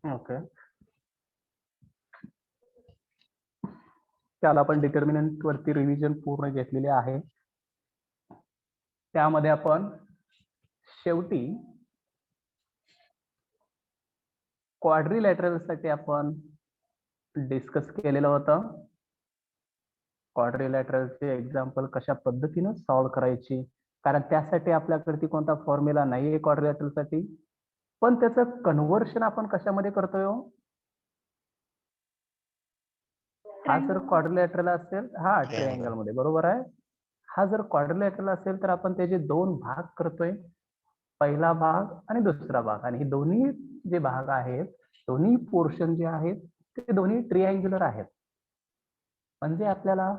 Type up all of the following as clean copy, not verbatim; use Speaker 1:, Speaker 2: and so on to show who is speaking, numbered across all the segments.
Speaker 1: Okay, त्याला आपण determinant वरती रिव्हिजन पूर्ण घेतलेले आहे. त्यामध्ये आपण शेवटी क्वाड्रिलॅटरल साठी आपण डिस्कस केलेलं होतं. क्वाड्रिलॅटरलचे एक्झाम्पल कशा पद्धतीने सॉल्व्ह करायची, कारण त्यासाठी आपल्याकडे कोणता फॉर्म्युला नाहीये क्वाड्रिलॅटरल साठी, पण त्याचं कन्व्हर्शन आपण कशामध्ये करतोय? हा जर क्वाड्रिलॅटरल असेल, हा ट्रायंगल मध्ये, बरोबर आहे. हा जर क्वाड्रिलॅटरल असेल तर आपण त्याचे दोन भाग करतोय, पहिला भाग आणि दुसरा भाग, आणि हे दोन्ही जे भाग आहेत, दोन्ही पोर्शन जे आहेत ते दोन्ही ट्रायंग्युलर आहेत. म्हणजे आपल्याला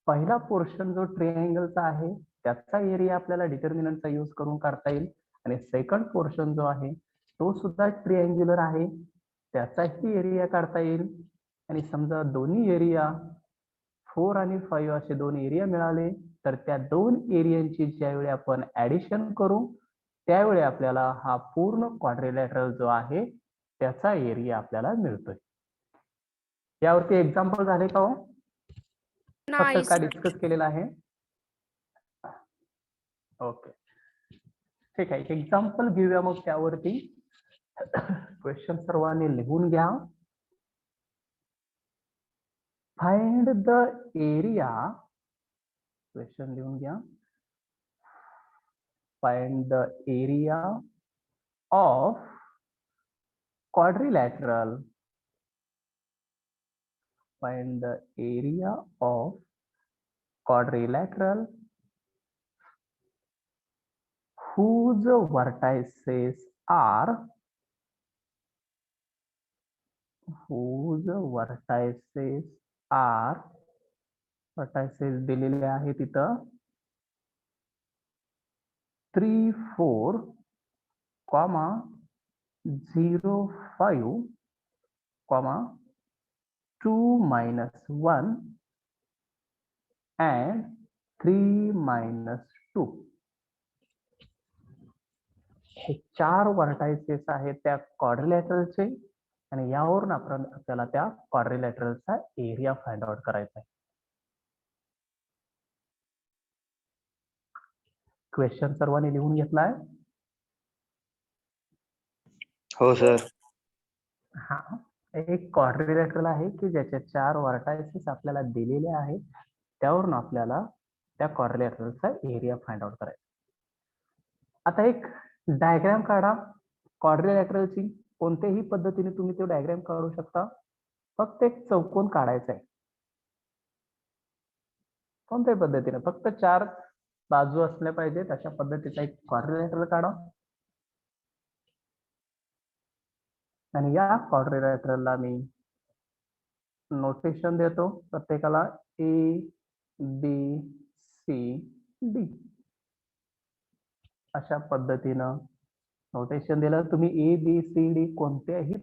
Speaker 1: पहिला पोर्शन जो ट्रायंगलचा आहे त्याचा एरिया आपल्याला डिटर्मिनंटचा यूज करून काढता येईल, आणि सेकंड पोर्शन जो आहे तो सुद्धा ट्रायंग्युलर आहे, त्याचाही एरिया काढता येईल. आणि समजा दोन्ही एरिया 4 आणि 5 असे दोन एरिया मिळाले तर त्या दोन एरियांची ज्यावेळी आपण ऍडिशन करू त्यावेळी आपल्याला हा पूर्ण क्वाड्रिलॅटरल जो आहे त्याचा एरिया आपल्याला मिळतोय. यावरती एक्झाम्पल झाले का हो? फक्त
Speaker 2: नाही
Speaker 1: काय
Speaker 2: सर.
Speaker 1: डिस्कस केलेलं आहे? ओके, ठीक आहे. एक्झाम्पल घेऊया मग त्यावरती. क्वेश्चन सर्वांनी लिहून घ्या. फाइंड द एरिया, क्वेश्चन लिहून घ्या. Find the area of quadrilateral. Find the area of quadrilateral whose vertices are vertices दिलेले आहे तिथं 3, 4, 0, 5, 2, -1 and 3, -2. हे 4 वर्टायसेस आहेत त्या क्वाड्रिलॅटरलचे, आणि यावरून आपल्याला त्या क्वाड्रिलॅटरलचा एरिया फाइंड आउट करायचा आहे. क्वेश्चन सर्वांनी लिहून घेतलाय?
Speaker 3: हो सर.
Speaker 1: हा, एक क्वाड्रिलॅटरल आहे की ज्याच्या 4 वर्टायसेस आपल्याला दिलेले आहेत, त्यावरून आपल्याला त्या क्वाड्रिलॅटरलचा एरिया फाइंड आउट करायचा. आता एक डायग्राम काढा क्वाड्रिलॅटरलची. कोणत्याही पद्धतीने तुम्ही तो डायग्राम काढू शकता, फक्त एक चौकोन काढायचा आहे. कोणत्याही पद्धतीने, फक्त 4 बाजू असल्या पाहिजेत अशा पद्धतीचा एक क्वाड्रिलॅटरल काढा. आणि या क्वाड्रिलॅटरलला मी नोटेशन देतो, प्रत्येकाला ABCD अशा पद्धतीनं नोटेशन दिलं. तुम्ही ABCD कोणत्याही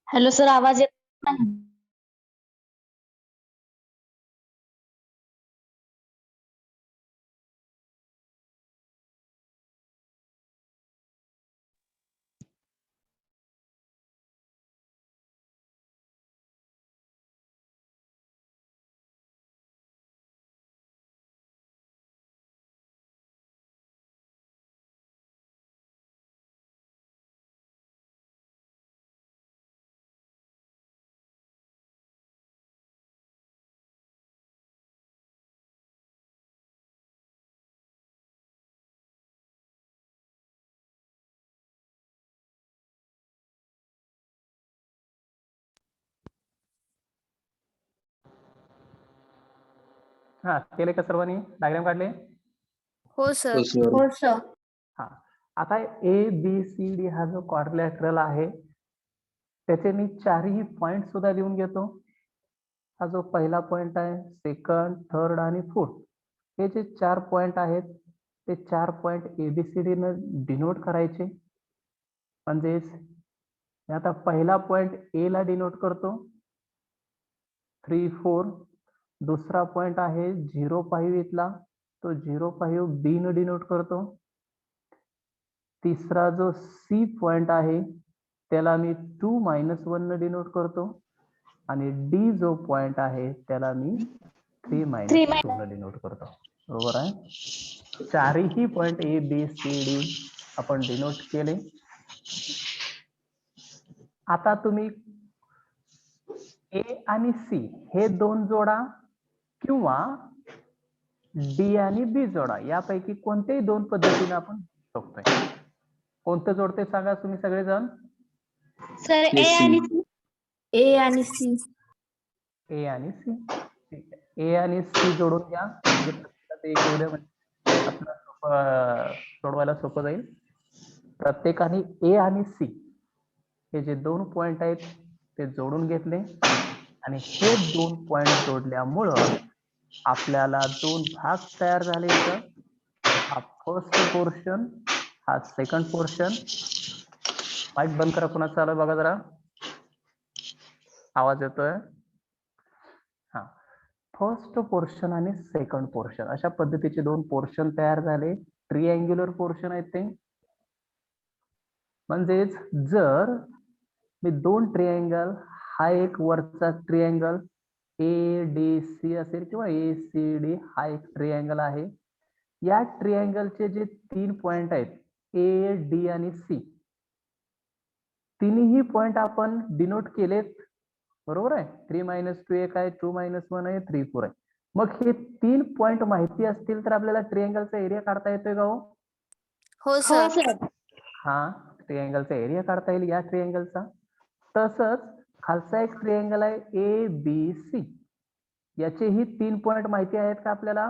Speaker 2: हॅलो सर, आवाज येत नाही.
Speaker 1: हा केले का सर्वांनी? डायग्राम काढले?
Speaker 3: हो सर.
Speaker 2: हो सर.
Speaker 1: हा आता ए बी सी डी हा जो क्वाड्रिलॅटरल आहे त्याचे मी चारही पॉइंट सुद्धा लिहून घेतो. हा जो पहिला पॉइंट आहे, सेकंड, थर्ड आणि फोर्थ, हे जे 4 पॉइंट आहेत ते 4 पॉइंट एबीसीडी न डिनोट करायचे. म्हणजेच आता पहिला पॉइंट ए ला डिनोट करतो 3, 4. दुसरा पॉइंट आहे 0.5 इथला, तो 0.5 बी न डिनोट करतो. तिसरा जो सी पॉइंट आहे त्याला मी 2-1 न डिनोट करतो आणि डी जो पॉइंट आहे त्याला मी 3-2 न डिनोट करतो. बरोबर आहे? चारही point A B C D आपण डिनोट केले. आता तुम्ही ए आणि सी हे दोन जोडा किंवा डी आणि बी जोडा, यापैकी कोणत्याही दोन पद्धतीने आपण शकतोय. कोणतं जोडते सांगा तुम्ही सगळेजण?
Speaker 2: सर ए आणि सी.
Speaker 3: ए आणि सी.
Speaker 1: ए आणि सी. ठीक आहे, ए आणि सी जोडून घ्या म्हणजे प्रत्येकाचं एक एवढं म्हणजे आपल्याला सोडवायला सोपं जाईल. प्रत्येकाने ए आणि सी हे जे दोन पॉइंट आहेत ते जोडून घेतले आणि हे दोन पॉइंट जोडल्यामुळं आपल्याला दोन भाग तयार झाले. इथं हा फर्स्ट पोर्शन, हा सेकंड पोर्शन. माईक बंद करा पुन्हा, चालू बघा जरा, आवाज येतोय? हा, फर्स्ट पोर्शन आणि सेकंड पोर्शन अशा पद्धतीचे दोन पोर्शन तयार झाले. ट्रिअँग्युलर पोर्शन आहेत ते. म्हणजेच जर मी दोन ट्रिअँगल, हा एक वरचा ट्रिअँगल ए डी सी असेल किंवा ए सी डी हा एक ट्रिअँगल आहे, या ट्रिअँगलचे जे 3 पॉइंट आहेत ए डी आणि सी, तिन्ही पॉइंट आपण डिनोट केलेत. बरोबर आहे? 3-2 एक आहे, 2-1 आहे, 3-4 आहे. मग हे 3 पॉइंट माहिती असतील तर आपल्याला ट्रिअँगलचा एरिया काढता येतोय का हो?
Speaker 3: हो सर.
Speaker 1: हा, ट्रिअँगलचा एरिया काढता येईल या ट्रिअँगलचा. तसंच खालचा एक ट्रिअँगल आहे ए बी सी, याचेही 3 पॉइंट माहिती आहेत का आपल्याला?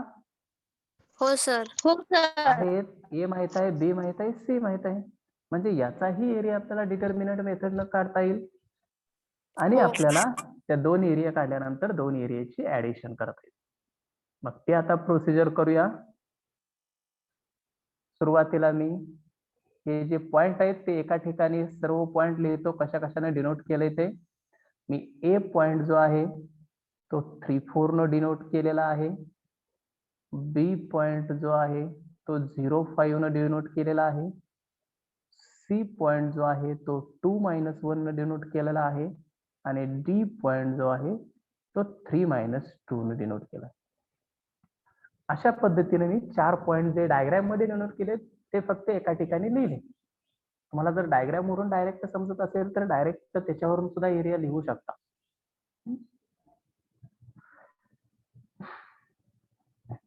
Speaker 3: हो सर.
Speaker 2: हो सर.
Speaker 1: आहेत. ए माहित आहे, बी माहित आहे, सी माहित आहे. म्हणजे याचाही एरिया आपल्याला डिटर्मिनंट मेथडनं काढता येईल आणि आपल्याला त्या दोन एरिया काढल्यानंतर दोन एरियाची ऍडिशन करता येईल. मग ते आता प्रोसिजर करूया. सुरुवातीला मी हे जे पॉइंट आहेत ते एका ठिकाणी सर्व पॉइंट लिहितो, कशा कशाने डिनोट केले ते. मी ए पॉइंट जो आहे तो 3-4 न डिनोट केलेला आहे. बी पॉइंट जो आहे तो 0.5 न डिनोट केलेला आहे. सी पॉइंट जो आहे तो 2-1 न डिनोट केलेला आहे आणि डी पॉइंट जो आहे तो 3-2 न डिनोट केला. अशा पद्धतीने मी 4 पॉइंट जे डायग्राम मध्ये डिनोट केले ते फक्त एका ठिकाणी लिहिले. तुम्हाला जर डायग्राम वरून डायरेक्ट समजत असेल तर डायरेक्ट त्याच्यावरून सुद्धा एरिया लिहू शकता.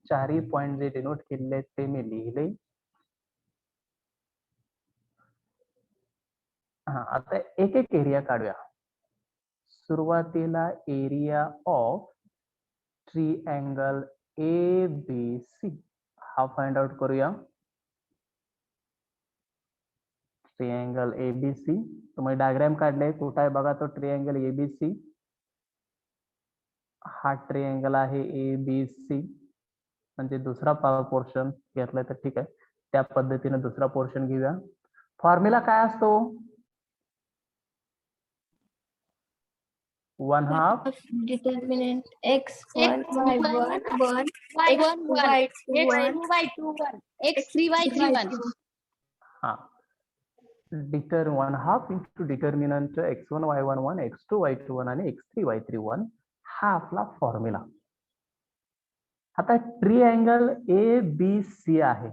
Speaker 1: चारही पॉइंट जे डिनोट केलेले ते मी लिहिले. हा, आता एक एक एरिया काढूया. सुरुवातीला area of triangle A B C हा फाइंड आउट करूया. ट्रिअँगल एबीसी, तुम्ही डायग्राम काढले, कुठे आहे बघा तो ट्रिअँगल एबीसी. हा ट्रिअँगल आहे एबीसी, म्हणजे दुसरा पोर्शन घेतलाय तर ठीक आहे, त्या पद्धतीने दुसरा पोर्शन घेऊया. फॉर्म्युला काय असतो? 1/2
Speaker 3: determinant x1 y1 1 x2 y2 1
Speaker 2: x3 y3 1.
Speaker 1: हा, 1/2 into determinant x1 y1 1 x2 y2 1 आणि x3 y3 1 हा आपला फॉर्म्युला. आता ट्रिअँगल ए बी सी आहे,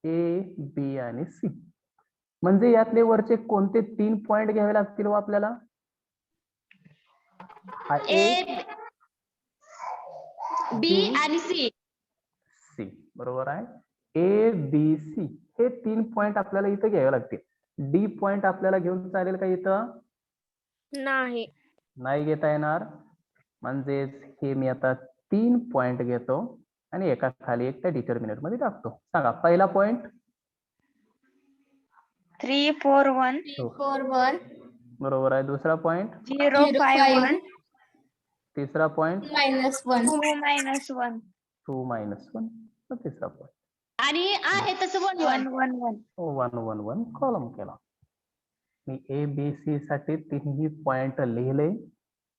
Speaker 1: ए बी आणि सी, म्हणजे यातले वरचे कोणते 3 पॉइंट घ्यावे लागतील हो आपल्याला? हा ए
Speaker 2: बी आणि सी.
Speaker 1: सी, बरोबर आहे. ए बी सी हे 3 पॉइंट आपल्याला इथं घ्यावे लागतील. डी पॉइंट आपल्याला घेऊन चालेल का इथं?
Speaker 3: नाही.
Speaker 1: नाही घेता येणार. म्हणजेच हे मी आता 3 पॉइंट घेतो आणि एका खाली एक त्या डिटर्मिनंट मध्ये टाकतो. सांगा पहिला पॉइंट
Speaker 4: 3 4 1
Speaker 3: 4 1
Speaker 1: बरोबर आहे. दुसरा पॉइंट
Speaker 4: 0 5 1
Speaker 1: तिसरा पॉइंट
Speaker 3: -1
Speaker 4: 2 -1
Speaker 1: 2 -1 तिसरा पॉइंट
Speaker 2: आणि आहे तसं 1 1
Speaker 4: 1 1 1
Speaker 1: 1 1 1 कॉलम केला. मी ABC साठी तिन्ही पॉइंट लिहिले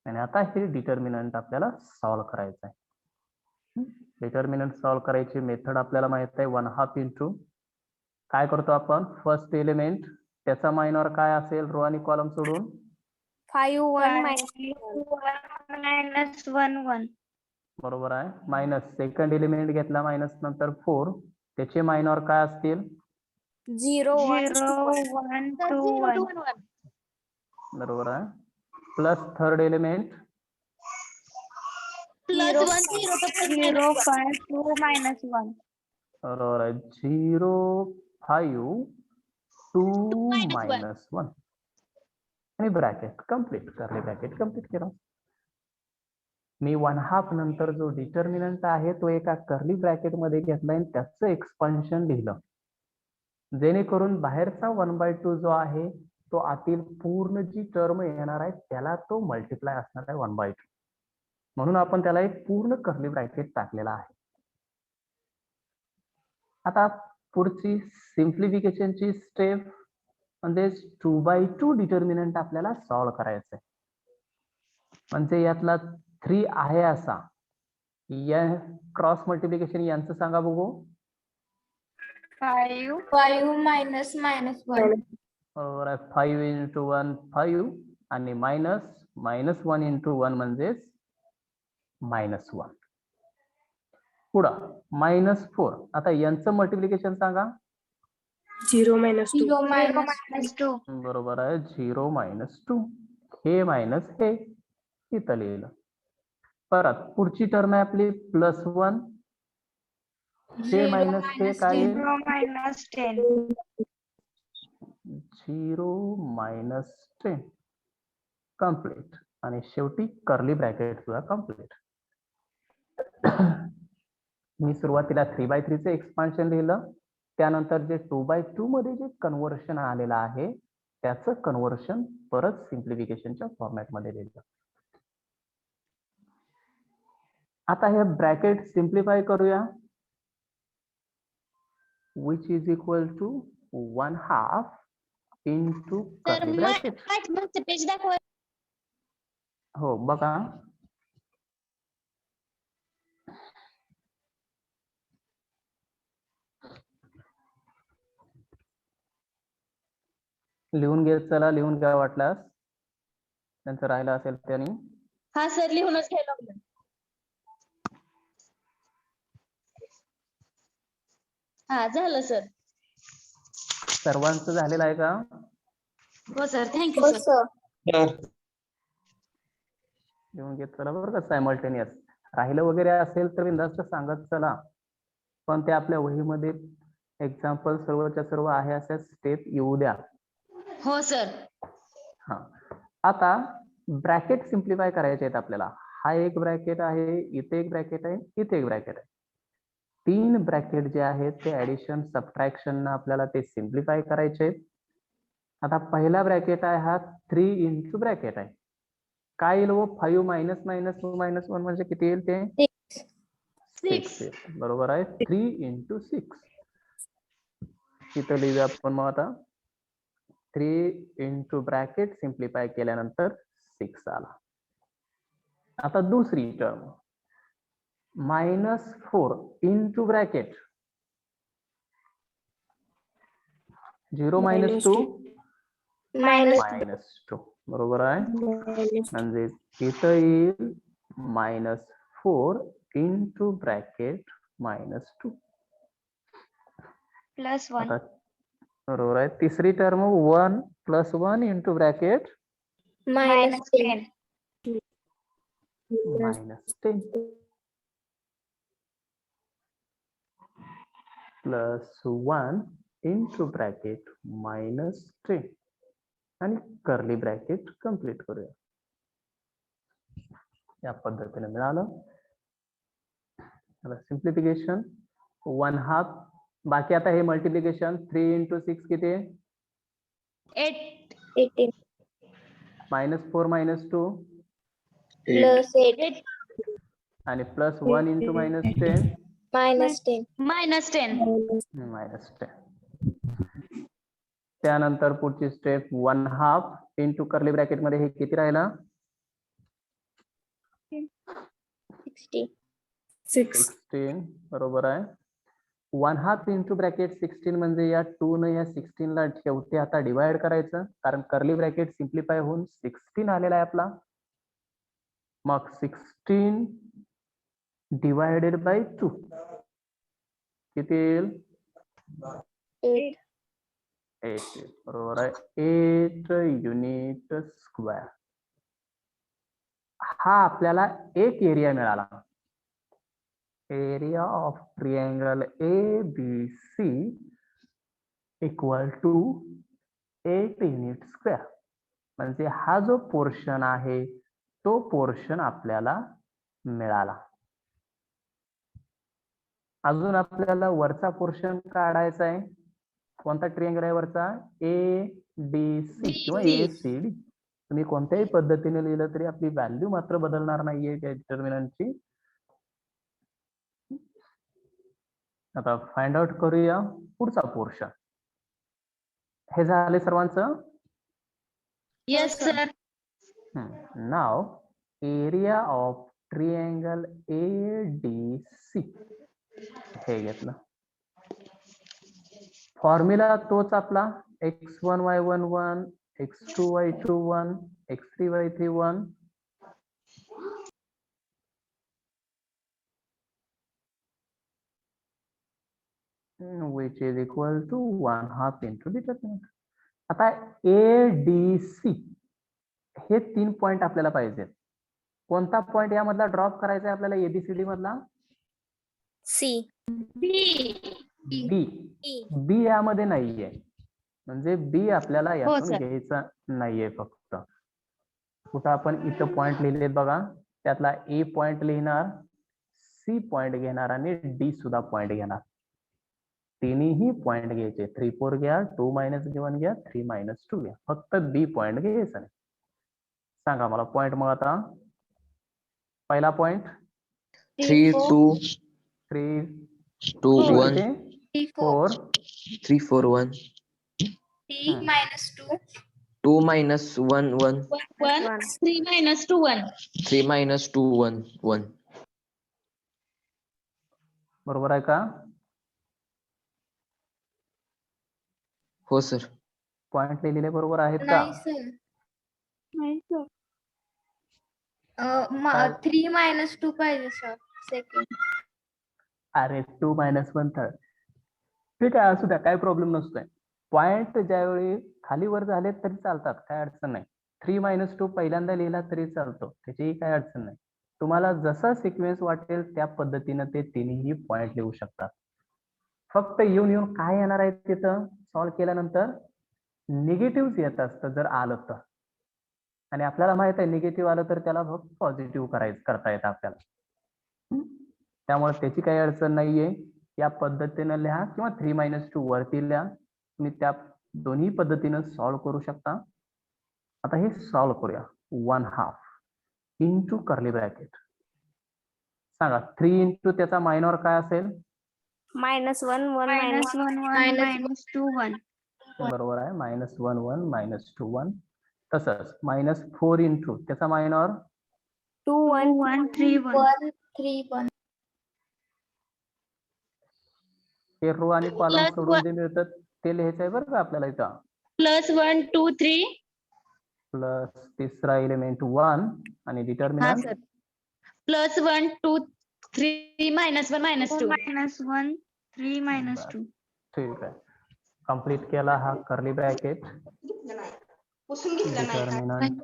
Speaker 1: आणि आता हे डिटर्मिनंट आपल्याला सॉल्व्ह करायचं आहे. डिटर्मिनंट सॉल्व्ह करायची मेथड आपल्याला माहित आहे 1/2 इंटू काय करतो आपण फर्स्ट एलिमेंट त्याचा मायनॉर काय असेल रो आणि कॉलम सोडून
Speaker 3: 5 1
Speaker 4: -1 1
Speaker 1: बरोबर आहे. मायनस सेकंड एलिमेंट घेतला मायनस नंतर 4 त्याचे मायनॉर काय असतील
Speaker 3: 0 1
Speaker 4: 0 1 2 1
Speaker 1: बरोबर आहे. प्लस थर्ड एलिमेंट
Speaker 2: प्लस 1 0 तर प्लस
Speaker 4: 0 5 2 -1
Speaker 1: बरोबर आहे. 0 5 2
Speaker 2: -1.
Speaker 1: -1 आणि ब्रॅकेट कम्प्लीट करले ब्रॅकेट कम्प्लीट केला. मी 1/2 नंतर जो डिटर्मिनंट आहे तो एका कर्ली ब्रॅकेट मध्ये घेतला आणि त्याचं एक्सपान्शन लिहिलं जेणेकरून बाहेरचा 1/2 जो आहे तो आतील पूर्ण जी टर्म येणार आहे त्याला तो मल्टिप्लाय असणार आहे 1/2 म्हणून आपण त्याला एक पूर्ण कर्ली ब्रॅकेट टाकलेला आहे. आता पुढची सिम्प्लिफिकेशनची स्टेप म्हणजे 2/2 डिटर्मिनंट आपल्याला सॉल्व्ह करायचं आहे. म्हणजे यातला 3 आहे असा या क्रॉस मल्टिप्लिकेशन यांचं सांगा बघू
Speaker 4: 5
Speaker 3: -1
Speaker 1: बरोबर आहे. 5 into 1 5 आणि -1 into 1 म्हणजेच -1 पुढं -4 आता यांचं मल्टिप्लिकेशन सांगा
Speaker 3: 0
Speaker 4: -2
Speaker 1: बरोबर आहे. 0 -2 हे मायनस हे इथं लिहिलं. परत पुढची टर्म आहे आपली +1 हे मायनस हे काय
Speaker 4: 0 -10
Speaker 1: 0 -10 कम्प्लीट आणि शेवटी कर्ली ब्रॅकेट सुद्धा कम्प्लीट. मी सुरुवातीला 3/3 चे एक्सपान्शन लिहिलं त्यानंतर जे 2/2 मध्ये जे कन्व्हर्शन आलेलं आहे त्याचं कन्व्हर्शन परत सिम्प्लिफिकेशनच्या फॉर्मॅट मध्ये लिहिलं. आता हे ब्रॅकेट सिम्प्लिफाय करूया which is equal to 1/2 into
Speaker 2: तर
Speaker 1: कर्ली ब्रॅकेट.
Speaker 2: मागचं पेज दाखव.
Speaker 1: हो बघा लिहून घे चला लिहून घ्या वाटल्यास त्यांचं राहिलं असेल त्यांनी.
Speaker 2: हा सर लिहूनच घ्यायला लागलं. हा झालं सर.
Speaker 1: सर्वांचं झालेलं आहे का
Speaker 2: हो सर थँक्यू सर.
Speaker 1: लिहून घेत चला बरं का सायमल्टेनियस राहिलं वगैरे असेल तर बिनधास्त सांगत चला पण ते आपल्या वहीमध्ये एक्झाम्पल सर्वच्या सर्व आहे अशा स्टेप येऊ द्या.
Speaker 2: हो सर.
Speaker 1: हा आता ब्रॅकेट सिम्प्लिफाय करायचे आहेत आपल्याला. हा एक ब्रॅकेट आहे इथे एक ब्रॅकेट आहे इथे एक ब्रॅकेट आहे. 3 ब्रॅकेट जे आहेत ते ऍडिशन सबट्रॅक्शन आपल्याला ते सिम्प्लिफाय करायचे. आता पहिला ब्रॅकेट आहे हा 3 इंटू ब्रॅकेट आहे काय येईल 5 -1 म्हणजे किती येईल ते 6 बरोबर आहे. 3 into 6 इथं लिहूया आपण मग आता 3 इंटू ब्रॅकेट सिम्प्लिफाय केल्यानंतर 6 आला. आता दुसरी टर्म -4 इंटू ब्रॅकेट 0 -2 -2 बरोबर आहे. म्हणजे इथं येईल -4 इंटू ब्रॅकेट -2
Speaker 4: +1
Speaker 1: आता बरोबर आहे. तिसरी term 1 +1 into bracket
Speaker 4: -10
Speaker 1: -10 +1 into bracket -10 आणि कर्ली ब्रॅकेट कंप्लीट करूया. या पद्धतीने मिळालं. चला सिम्प्लिफिकेशन 1/2 बाकी आता हे मल्टिप्लिकेशन 3 into 6 किती आहे
Speaker 2: 8
Speaker 3: 18
Speaker 1: -4 -2
Speaker 3: plus 8
Speaker 2: 8
Speaker 1: आणि +1 into -10
Speaker 3: minus 10
Speaker 2: -10
Speaker 1: -10 त्यानंतर पुढची स्टेप 1/2 into कर्ली ब्रॅकेट मध्ये हे किती राहिला
Speaker 3: 60
Speaker 1: 16 बरोबर आहे 1/2 into ब्रॅकेट 16 म्हणजे या 2 ने या 16 ला शेवटी आता डिवाइड करायचं कारण कर्ली ब्रॅकेट सिम्प्लिफाय होऊन 16 आलेला आहे आपला मग 16 डिवायडेड बाय 2 किती येईल
Speaker 3: 8
Speaker 1: 8 बरोबर आहे 8 युनिट स्क्वेअर हा आपल्याला एक एरिया मिळाला area of triangle ABC equal to 8 unit square म्हणजे हा जो पोर्शन आहे तो पोर्शन आपल्याला मिळाला अजून आपल्याला वरचा पोर्शन काढायचा आहे कोणता ट्रिअँगल आहे वरचा ABC किंवा ACD तुम्ही कोणत्याही पद्धतीने लिहिलं तरी आपली व्हॅल्यू मात्र बदलणार नाहीये त्या डिटर्मिनंटची आता फाइंड आउट करूया पुढचा पोर्शन हे झाले सर्वांचं
Speaker 2: येस सर
Speaker 1: नाव एरिया ऑफ ट्रिअँगल ADC हे घेतलं फॉर्म्युला तोच आपला x1 y1 1 x2 y2 1 x3 y3 1 which is equal to 1/2 into determinant. आता ADC हे 3 पॉइंट आपल्याला पाहिजे कोणता पॉइंट यामधला ड्रॉप करायचा आहे आपल्याला ABCD मधला
Speaker 3: C
Speaker 1: B यामध्ये नाहीये म्हणजे B आपल्याला यातून
Speaker 2: sir.
Speaker 1: घ्यायचा नाहीये फक्त कुठं आपण इथं पॉइंट लिहिलेत बघा त्यातला A पॉइंट लिहिणार C पॉइंट घेणार आणि D सुद्धा पॉइंट घेणार तिन्ही पॉइंट घ्यायचे 3 4 घ्या 2 -1 घ्या 3 -2 घ्या फक्त B पॉइंट घ्यायचा नाही सांगा मला पॉइंट मग आता पहिला point
Speaker 5: 3 2
Speaker 1: 3
Speaker 5: 2
Speaker 2: Four.
Speaker 5: 1
Speaker 1: 4
Speaker 5: 3 4 1
Speaker 3: 3 minus 2
Speaker 5: 2 minus 1 1
Speaker 2: 1 3 -2 1
Speaker 5: 3 minus 2 1 1
Speaker 1: बरोबर आहे का
Speaker 5: हो सर
Speaker 1: पॉइंट लिहिलेले बरोबर आहेत का
Speaker 3: नाही सर
Speaker 1: काय?
Speaker 3: 3 minus 2 पाहिजे सर सेकंड
Speaker 1: अरे 2 -1 थर्ड ठीक आहे असू द्या काही प्रॉब्लेम नसतोय पॉइंट ज्यावेळी खाली वर झाले तरी चालतात काय अडचण नाही 3 -2 पहिल्यांदा लिहिला तरी चालतो त्याचीही काय अडचण नाही तुम्हाला जसा सिक्वेन्स वाटेल त्या पद्धतीनं ते तिन्ही पॉइंट लिहू शकतात फक्त येऊन येऊन काय येणार आहे तिथं सॉल्व्ह केल्यानंतर निगेटिव्ह येत असतं जर आलं तर आणि आपल्याला माहित आहे निगेटिव्ह आलं तर त्याला फक्त पॉझिटिव्ह करता येतं आपल्याला त्यामुळे त्याची काही अडचण नाहीये या पद्धतीने लिहा किंवा 3 - 2 वरती लिहा तुम्ही त्या दोन्ही पद्धतीने सॉल्व्ह करू शकता आता हे सॉल्व्ह करूया 1/2 इंटू कर्ली ब्रॅकेट सांगा 3 इंटू त्याचा मायनॉर काय असेल
Speaker 3: -1 1
Speaker 4: minus 1 1 minus 2 1
Speaker 1: बरोबर आहे -1 1 -2 1 तसंच -4 इंटू त्याचा मायनॉर
Speaker 3: 2 1
Speaker 4: 1 3 1
Speaker 3: 3 1
Speaker 1: हे रो आणि कॉलम
Speaker 2: Plus
Speaker 1: सोडून
Speaker 2: one.
Speaker 1: जे मिळतात ते लिहायचं आहे बरं का आपल्याला इथं
Speaker 2: +1 2 3
Speaker 1: प्लस तिसरा एलिमेंट 1 आणि
Speaker 2: हा
Speaker 1: डिटर्मिनंट
Speaker 2: सर +1 2 3 -1
Speaker 4: 2
Speaker 2: -2
Speaker 4: minus 1 3 minus 2
Speaker 1: ठीक आहे कंप्लीट केला हा कर्ली ब्रॅकेट डिटर्मिनंट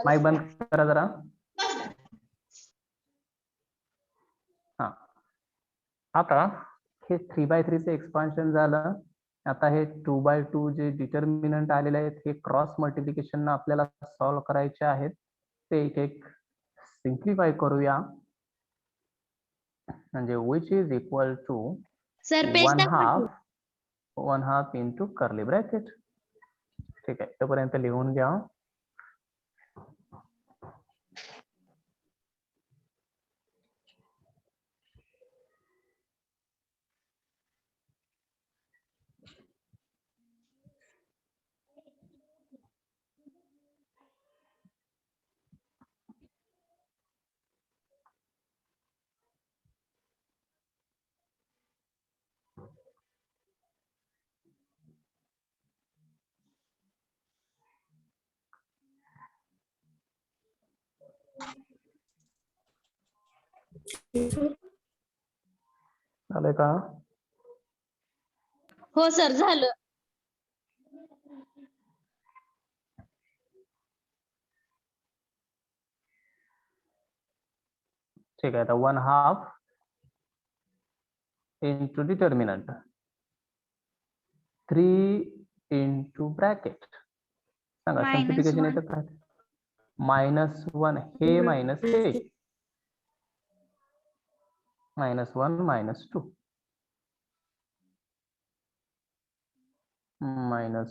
Speaker 1: माईक बंद करा जरा हा आता हे 3/3 चे एक्सपान्शन झालं आता हे 2/2 जे डिटर्मिनंट आलेले आहेत हे क्रॉस मल्टिप्लिकेशन आपल्याला सॉल्व्ह करायचे आहेत ते एक एक सिम्प्लिफाय करूया म्हणजे which is equal to
Speaker 2: sir page
Speaker 1: one half into curly bracket. ठीक आहे, तोपर्यंत लिहून घ्या. झालंय का?
Speaker 2: हो सर झालं.
Speaker 1: ठीक आहे, आता one half into determinant 3 into bracket. सांगा
Speaker 4: Minus
Speaker 1: सिम्प्लिफिकेशन
Speaker 4: one.
Speaker 1: येतं काय? -1 हे मायनस हे -1 -2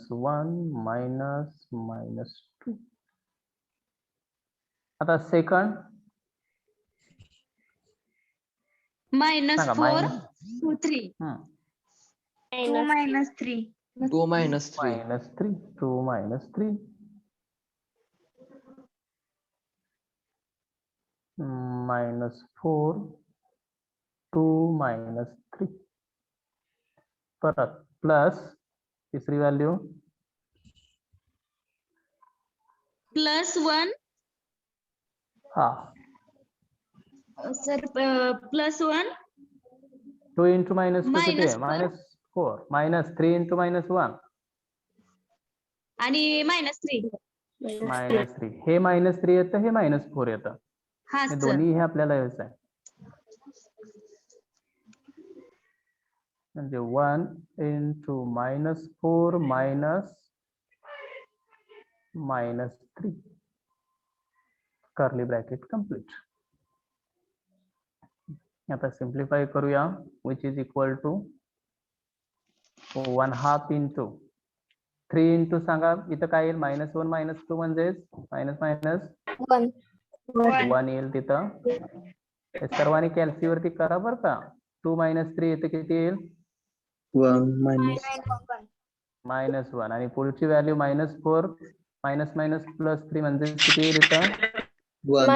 Speaker 1: -1 -2. आता सेकंड सांगा
Speaker 2: -4
Speaker 1: मायनस
Speaker 2: 2 3
Speaker 4: 2 minus 3.
Speaker 5: 2 minus 3.
Speaker 1: -3 2 -3 -4 2 -3 परत प्लस तिसरी व्हॅल्यू
Speaker 2: +1
Speaker 1: हा
Speaker 2: सर +1
Speaker 1: 2 इंटू -2 किती आहे?
Speaker 2: -4
Speaker 1: -4 -3 इंटू -1
Speaker 2: आणि -3.
Speaker 1: -3 हे -3 येतं, हे -4 येतं.
Speaker 2: हा
Speaker 1: हे
Speaker 2: सर.
Speaker 1: दोन्ही हे आपल्याला हेच आहे. म्हणजे 1 इंटू -4 -3 कर्ली ब्रॅकेट कंप्लीट. आता सिम्प्लिफाय करूया. Which is equal to 1/2 into 3 into सांगा इथं काय येईल? -1 -2 म्हणजेच मायनस मायनस 1 येईल तिथं. हे सर्वांनी कॅल्सी वरती करा बरं का. 2 - 3 येते किती येईल?
Speaker 5: 1 minus
Speaker 1: -1 आणि पुढची व्हॅल्यू -4 +3 म्हणजे किती येईल इथं?
Speaker 5: 1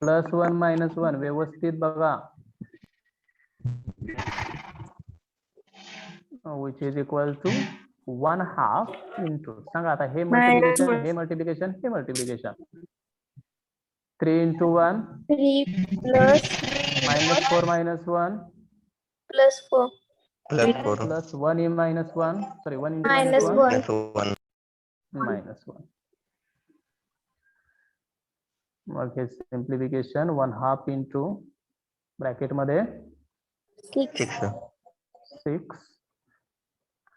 Speaker 1: +1 -1 व्यवस्थित बघा. Which is equal to 1/2 into सांगा आता हे मल्टिप्लिकेशन हे मल्टिप्लिकेशन हे multiplication 3 into 1 -4 -1
Speaker 3: +4
Speaker 1: plus 1 in -1 sorry 1 into -1 -1 मग हे सिम्प्लिफिकेशन 1/2 इंटू ब्रॅकेट मध्ये 6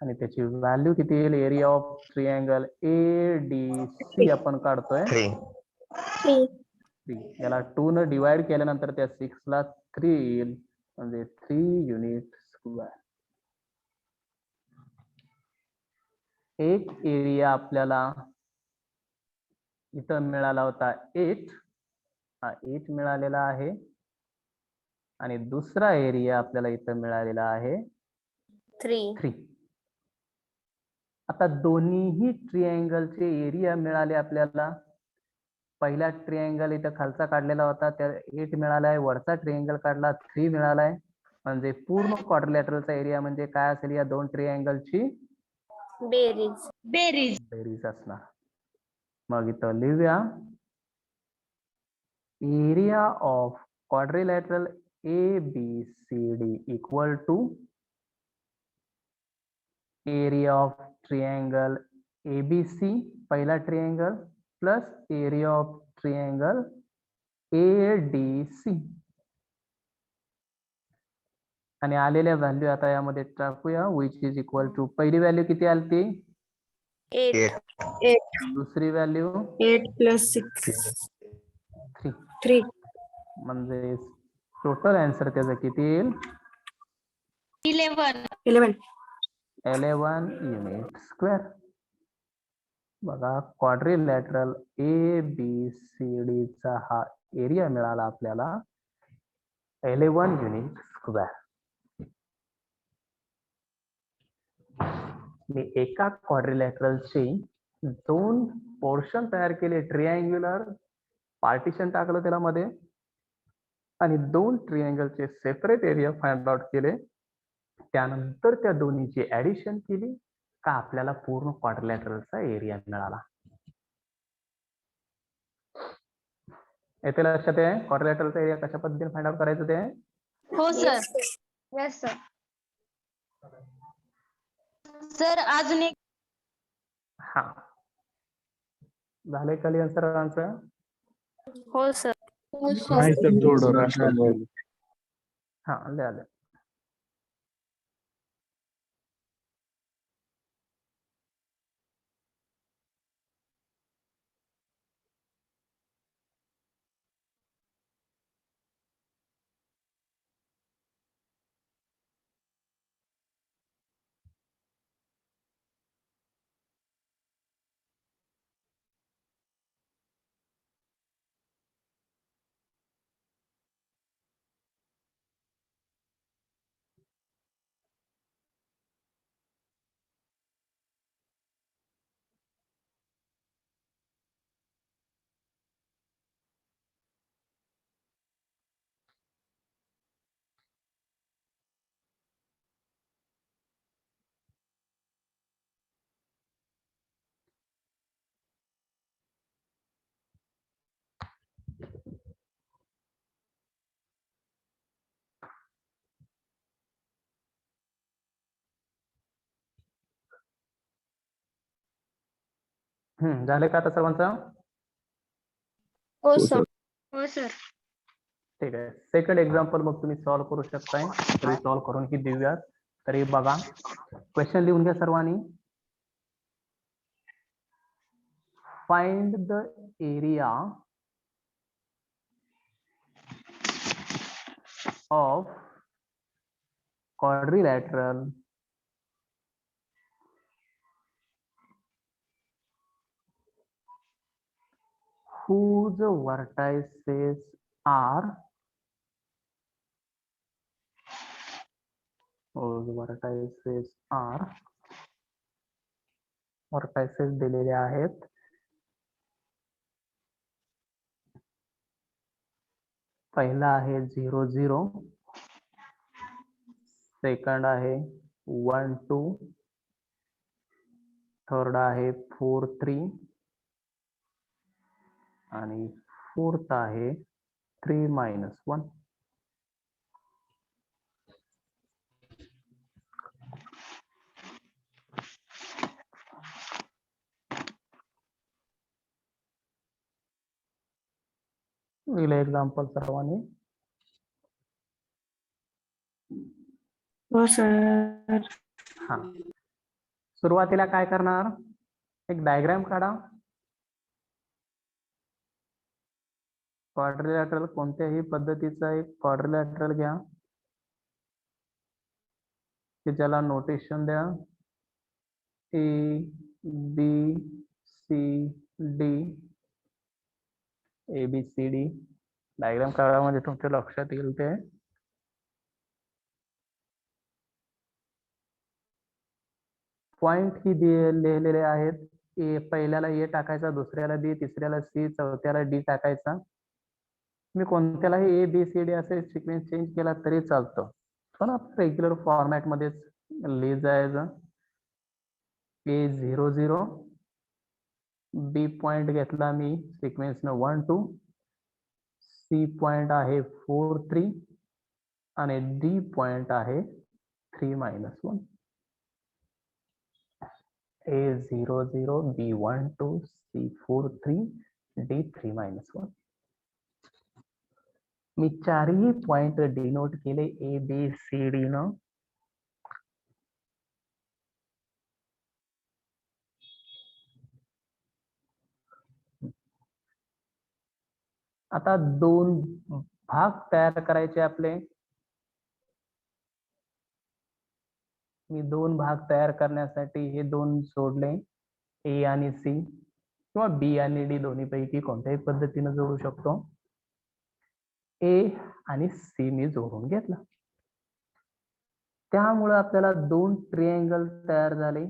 Speaker 1: आणि त्याची व्हॅल्यू किती येईल? एरिया ऑफ ट्रिअँगल ADC आपण काढतोय 3. याला 2 न डिवाइड केल्यानंतर त्या 6 ला 3 येईल म्हणजे 3 युनिट स्क्वेअर. एक एरिया आपल्याला इथं मिळाला होता 8 हा 8 मिळालेला आहे आणि दुसरा एरिया आपल्याला इथं मिळालेला आहे 3. आता दोन्हीही ट्रिअँगलचे एरिया मिळाले आपल्याला. पहिला ट्रिअँगल इथं खालचा काढलेला होता त्या 8 मिळालाय, वरचा ट्रिअँगल काढला 3 मिळालाय. म्हणजे पूर्ण क्वाड्रिलॅटरलचा एरिया म्हणजे काय असेल? या दोन ट्रिअँगलची बेरीज असणार. मग इथं लिहूया area of quadrilateral ABCD equal to area of triangle ABC पहिला triangle plus area of triangle ADC आणि आलेल्या व्हॅल्यू आता यामध्ये टाकूया. विच इज इक्वल टू पहिली व्हॅल्यू किती आली?
Speaker 3: 8
Speaker 1: दुसरी व्हॅल्यू
Speaker 3: 8 + 6
Speaker 1: 3
Speaker 3: 3
Speaker 1: म्हणजे टोटल आन्सर त्याचं किती येईल?
Speaker 2: 11.
Speaker 1: 11 युनिट स्क्वेअर. बघा क्वाड्रिलॅटरल ABCD चा हा एरिया मिळाला आपल्याला 11 युनिट स्क्वेअर. मी एका क्वाड्रिलॅटरलचे 2 पोर्शन तयार केले, ट्रिअँग्युलर पार्टिशन टाकलं त्याला मध्ये आणि 2 ट्रिअँगलचे सेपरेट एरिया फाइंड आउट केले. त्यानंतर त्या दोन्हीची ऍडिशन केली का आपल्याला पूर्ण क्वाड्रिलॅटरलचा एरिया मिळाला. येथे लक्षात आहे क्वाड्रिलॅटरलचा एरिया कशा पद्धतीने फाइंड आउट करायचं ते?
Speaker 2: हो सर.
Speaker 4: Yes sir.
Speaker 2: सर अजून एक.
Speaker 1: हा झाले क्लिअर सर्वांचं?
Speaker 3: हो सर.
Speaker 6: नाही सर थोडं राहिलं.
Speaker 1: हा लिहा. झाले का आता सर्वांचं?
Speaker 3: हो सर.
Speaker 4: हो सर.
Speaker 1: ठीक आहे. सेकंड एक्झाम्पल मग तुम्ही सॉल्व्ह करू शकताय. तरी सॉल्व्ह करून की देऊयात. तरी बघा क्वेश्चन लिहून घ्या सर्वांनी. Find the area of quadrilateral whose vertices are vertices दिलेले आहेत. पहिला आहे 0 0, सेकंड आहे 1 2, थर्ड आहे 4 3 आणि फोर्थ आहे 3 -1. दिले एक्झाम्पल सर्वांनी.
Speaker 3: हो सर.
Speaker 1: हा सुरुवातीला काय करणार? एक डायग्राम काढा. क्वाड्रिलॅटरल कोणत्याही पद्धतीचा एक क्वाड्रिलॅटरल घ्या की ज्याला नोटेशन द्या ABCD. डायग्राम काढा म्हणजे तुमच्या लक्षात येईल ते. पॉइंट ही लिहिलेले आहेत. पहिल्याला ए टाकायचा, दुसऱ्याला बी, तिसऱ्याला सी, चौथ्याला डी टाकायचा. मी कोणत्यालाही ABCD असे सिक्वेन्स चेंज केला तरी चालतं, पण आपण रेग्युलर फॉर्मॅट मध्येच लिहित जायचं. A 0 0, बी पॉइंट घेतला मी सिक्वेन्स न 1 2, सी पॉइंट आहे 4 3 आणि डी पॉइंट आहे 3 -1. A 0 0, B 1 2, C 4 3, D 3 -1. मी चारही पॉइंट डिनोट केले ABCD न. आता 2 भाग तयार करायचे आपले. मी दोन भाग तयार करण्यासाठी हे दोन जोडले, ए आणि सी, किंवा बी आणि डी दोन्ही पैकी कोणत्याही पद्धतीने जोडू शकतो. ए आणि सी मी जोडून घेतला. त्यामुळे आपल्याला दोन ट्रिअँगल तयार झाले.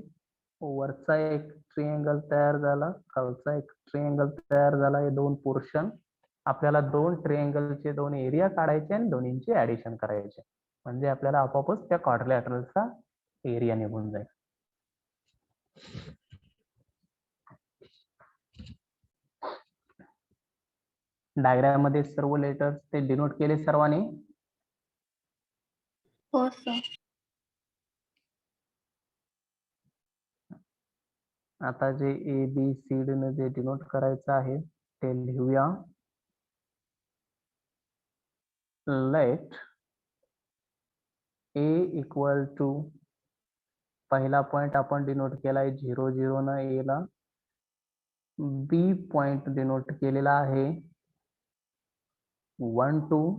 Speaker 1: वरचा एक ट्रिअँगल तयार झाला, खालचा एक ट्रिअँगल तयार झाला. हे दोन पोर्शन आपल्याला दोन ट्रिअँगलचे दोन एरिया काढायचे आणि दोन्हींचे ऍडिशन करायचे, म्हणजे आपल्याला आपोआपच त्या क्वाड्रिलॅटरलचा एरिया निघून जाईल. डायग्राम मध्ये सर्व लेटर्स ते डिनोट केले सर्वांनी.
Speaker 3: हो सर.
Speaker 1: आता जे ए बी सी डी ने जे डिनोट करायचं आहे ते लिहूया. लेट ए इक्वल टू, पहिला पॉइंट आपण डिनोट केलाय 0 0 न ए ला. बी पॉइंट डिनोट केलेला आहे 1 2.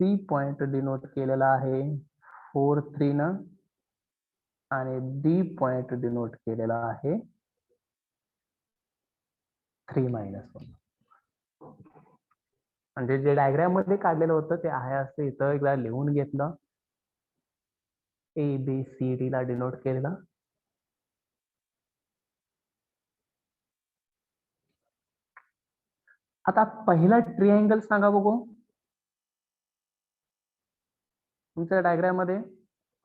Speaker 1: सी पॉइंट डिनोट केलेला आहे 4 3 न, आणि डी पॉइंट डिनोट केलेला आहे 3 -1. म्हणजे जे डायग्राम मध्ये काढलेलं होतं ते आहे असं इथं एकदा लिहून घेतलं. ए बी सी डी ला डिनोट केलेला. आता पहिला ट्रिअँगल सांगा बघू तुमच्या डायग्राम मध्ये.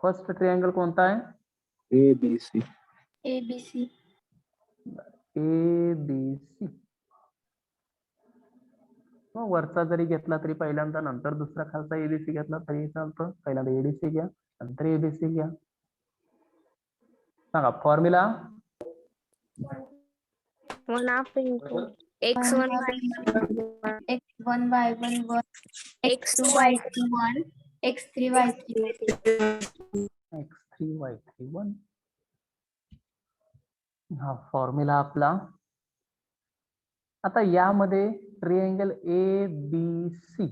Speaker 1: फर्स्ट ट्रिअँगल कोणता आहे?
Speaker 6: A B C.
Speaker 3: ABC.
Speaker 1: A B C. वरचा जरी घेतला तरी पहिल्यांदा, नंतर दुसरा खालचा एबीसी घेतला तरी चालतं. पहिल्यांदा एडीसी घ्या, नंतर एबीसी घ्या. सांगा formula.
Speaker 3: 1/2 into x1 y1
Speaker 4: x1 y1 1
Speaker 3: x2
Speaker 4: y2 1 x3 y3
Speaker 1: x3 y3 1. हा फॉर्म्युला आपला. आता यामध्ये ट्रिअँगल ए बी सी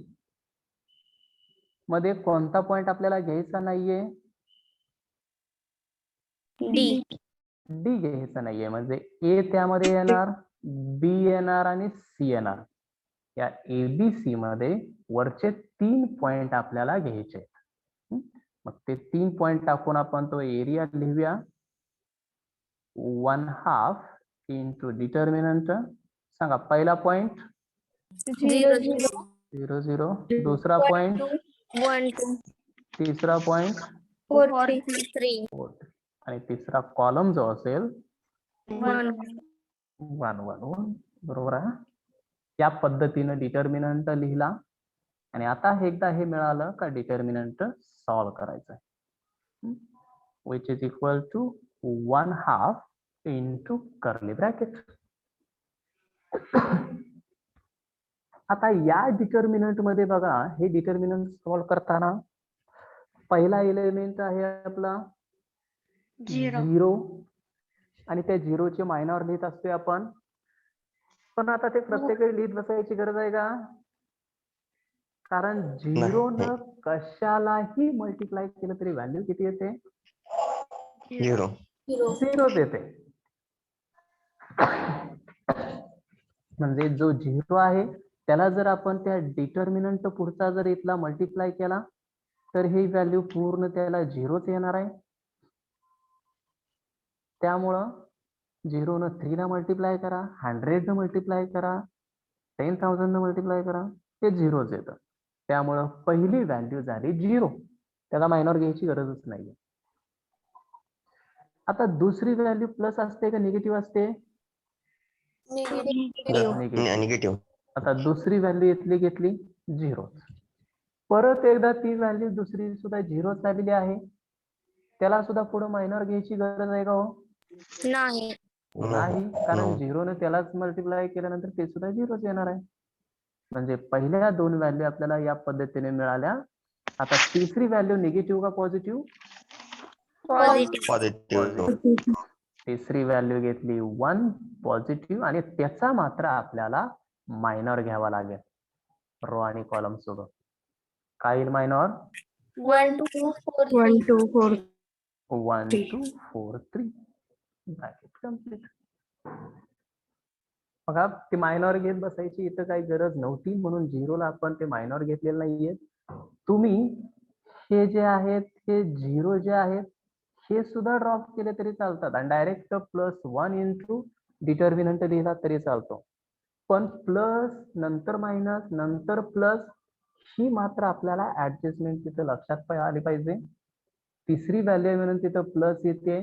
Speaker 1: मध्ये कोणता पॉइंट आपल्याला घ्यायचा नाहीये?
Speaker 3: D.
Speaker 1: डी घ्यायचा नाहीये. म्हणजे ए त्यामध्ये येणार, बी येणार आणि सी येणार. या एबीसी मध्ये वरचे 3 पॉइंट आपल्याला घ्यायचे आहेत. मग ते 3 पॉइंट टाकून आपण तो एरिया लिहूया. 1/2 इंटू डिटर्मिनंट. सांगा पहिला पॉइंट
Speaker 3: 0 0
Speaker 1: 0 0, दुसरा पॉइंट
Speaker 3: 1 2
Speaker 1: तिसरा पॉइंट
Speaker 3: 4 3
Speaker 1: 4, आणि तिसरा कॉलम जो असेल
Speaker 3: 1
Speaker 1: 1 1 1. बरोबर आहे. या पद्धतीने डिटर्मिनंट लिहिला. आणि आता एकदा हे मिळालं का डिटर्मिनंट सॉल्व करायचं आहे. Which is equal to 1/2 into curly bracket. आता या डिटर्मिनंट मध्ये बघा, हे डिटर्मिनंट सॉल्व करताना पहिला एलिमेंट आहे आपला 0, आणि त्या 0चे मायनॉर लिहित असतोय आपण. पण आता ते प्रत्येक वेळी लिहित बसायची गरज आहे का? कारण 0 न कशालाही मल्टिप्लाय केलं तरी व्हॅल्यू किती येते? 0 येते. म्हणजे जो 0 आहे त्याला जर आपण त्या डिटर्मिनंट पुढचा जर इथला मल्टिप्लाय केला तर ही व्हॅल्यू पूर्ण त्याला 0च येणार आहे. त्यामुळं 0 न 3 ला मल्टिप्लाय करा, 100 न मल्टिप्लाय करा, 10,000 न मल्टिप्लाय करा, ते 0च येतं. त्यामुळं पहिली व्हॅल्यू झाली 0. त्याला मायनॉर घ्यायची गरजच नाहीये. आता दुसरी व्हॅल्यू प्लस असते का निगेटिव्ह असते? निगेटिव्ह. आता दुसरी व्हॅल्यू इथली घेतली 0. परत एकदा ती व्हॅल्यू दुसरी सुद्धा 0 आलेली आहे. त्याला सुद्धा पुढे मायनॉर घ्यायची गरज आहे का हो?
Speaker 3: नाही.
Speaker 1: नाही, कारण 0 ने त्यालाच मल्टिप्लाय केल्यानंतर ते सुद्धा 0च येणार आहे. म्हणजे पहिल्या 2 व्हॅल्यू आपल्याला या पद्धतीने मिळाल्या. आता तिसरी व्हॅल्यू निगेटिव्ह का पॉझिटिव्ह?
Speaker 3: पॉझिटिव्ह.
Speaker 1: तिसरी व्हॅल्यू घेतली 1 पॉझिटिव्ह, आणि त्याचा मात्र आपल्याला मायनॉर घ्यावा लागेल. रो आणि कॉलम सोबत. काय येईल मायनॉर?
Speaker 4: 1 2 4
Speaker 3: 1 2 4
Speaker 1: 1
Speaker 3: 3.
Speaker 1: 2 4 3 bracket complete. बघा ती मायनॉर घेत बसायची इथं काही गरज नव्हती, म्हणून झिरोला आपण ते मायनॉर घेतलेलं नाहीये. तुम्ही हे जे आहेत हे झिरो जे आहेत हे सुद्धा ड्रॉप केले तरी चालतात आणि डायरेक्ट +1 इंटू डिटर्मिनंट लिहिला तरी चालतो. पण प्लस नंतर मायनस नंतर प्लस ही मात्र आपल्याला ऍडजस्टमेंट तिथं लक्षात आली पाहिजे. तिसरी व्हॅल्यू म्हणून तिथं प्लस येते,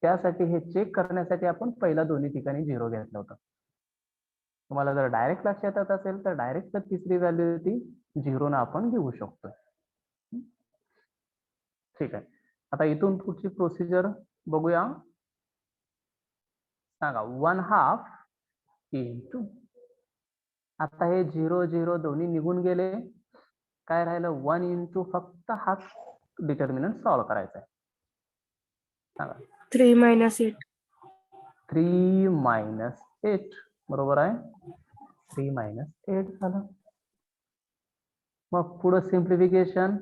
Speaker 1: त्यासाठी हे चेक करण्यासाठी आपण पहिला दोन्ही ठिकाणी झिरो घेतलं होतं. तुम्हाला जर डायरेक्ट लक्षात येत असेल तर डायरेक्ट तिसरी व्हॅल्यू ती झिरोनं आपण घेऊ शकतो. ठीक आहे. आता इथून पुढची प्रोसिजर बघूया. सांगा 1/2 इंटू, आता हे 0 0 दोन्ही निघून गेले, काय राहिलं 1 इंटू फक्त हा डिटर्मिनंट सॉल्व्ह करायचा आहे. सांगा
Speaker 3: 3 minus 8.
Speaker 1: 3 minus 8 बरोबर आहे. 3 minus 8 झालं. मग पुढं सिम्प्लिफिकेशन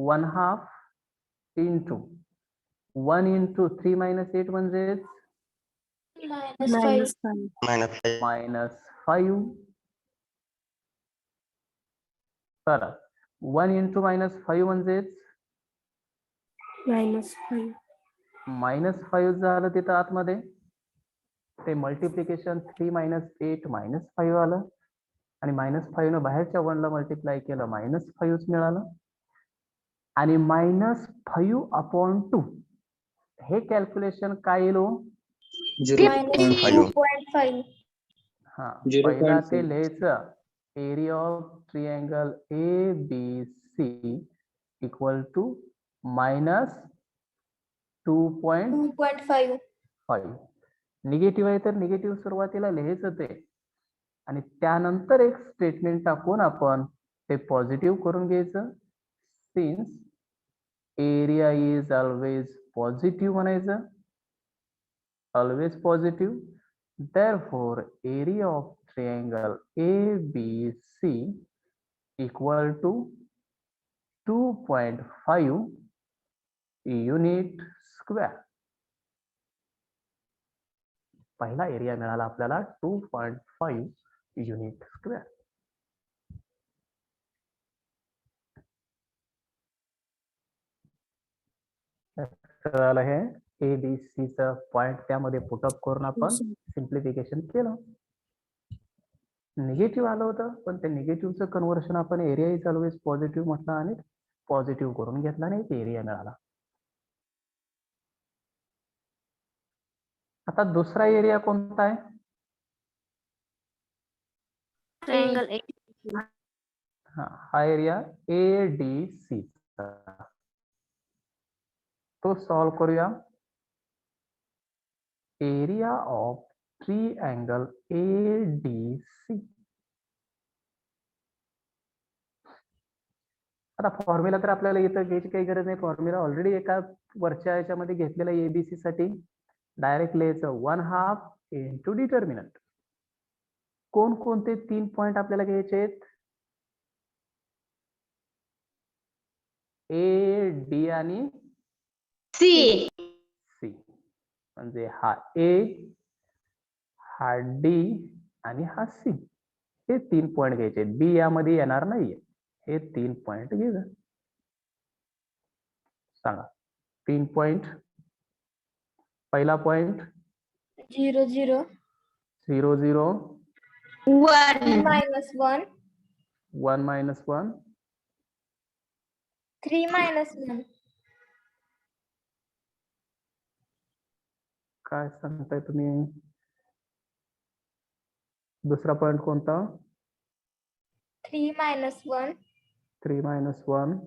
Speaker 1: 1/2 इंटू 1 इंटू 3 minus 8 म्हणजे
Speaker 3: Minus 5.
Speaker 1: -5. तर 1 इंटू -5 म्हणजेच
Speaker 3: -5.
Speaker 1: -5 झालं तिथं आतमध्ये. ते मल्टिप्लिकेशन 3 minus 8 -5 आलं आणि -5 न बाहेरच्या 1 ला मल्टिप्लाय केलं -5 मिळालं. आणि -5/2 हे कॅल्क्युलेशन काय येईल?
Speaker 5: 0.5.
Speaker 4: -2.5.
Speaker 1: हा
Speaker 5: 0.5.
Speaker 1: पहिला ते लिहायचं area of triangle ABC equal to -2.5.
Speaker 4: 2.5.
Speaker 1: Negative आहे तर निगेटिव्ह सुरुवातीला लिहायचं ते, आणि त्यानंतर एक स्टेटमेंट टाकून आपण ते पॉझिटिव्ह करून घ्यायचं. Since area is always positive म्हणायचं, always positive. therefore area of triangle ABC equal to 2.5 unit square. पहिला एरिया मिळाला आपल्याला 2.5 युनिट स्क्वेअर. तर हे ABC चं पॉइंट त्यामध्ये पुटअप करून आपण सिम्प्लिफिकेशन केलं. निगेटिव्ह आलं होतं, पण ते निगेटिव्हचं कन्व्हर्शन आपण एरिया इज ऑलवेज पॉझिटिव्ह म्हटलं आणि पॉझिटिव्ह करून घेतला आणि एरिया मिळाला. आता दुसरा एरिया कोणता आहे?
Speaker 3: Triangle A.
Speaker 1: हा एरिया ADC. तो सॉल्व करूया. Area of triangle ADC. आता फॉर्म्युला तर आपल्याला इथं घ्यायची काही गरज नाही, फॉर्म्युला ऑलरेडी एका वरच्या याच्यामध्ये घेतलेला ABC साठी. डायरेक्ट लिहायचं 1/2 इंटू डिटर्मिनंट. कोणकोणते 3 पॉइंट आपल्याला घ्यायचे आहेत? A, D आणि
Speaker 2: सी.
Speaker 1: C. म्हणजे हा A, हा D आणि हा C. हे 3 पॉइंट घ्यायचे. B यामध्ये येणार नाहीये. हे 3 पॉइंट घ्यायचं. सांगा 3 पॉइंट. पहिला पॉइंट
Speaker 4: 0 0.
Speaker 1: 0 0.
Speaker 2: 1.
Speaker 4: -1.
Speaker 1: 1 -1.
Speaker 4: 3 -1.
Speaker 1: काय सांगताय तुम्ही? दुसरा पॉइंट कोणता?
Speaker 4: 3 -1.
Speaker 1: 3 -1.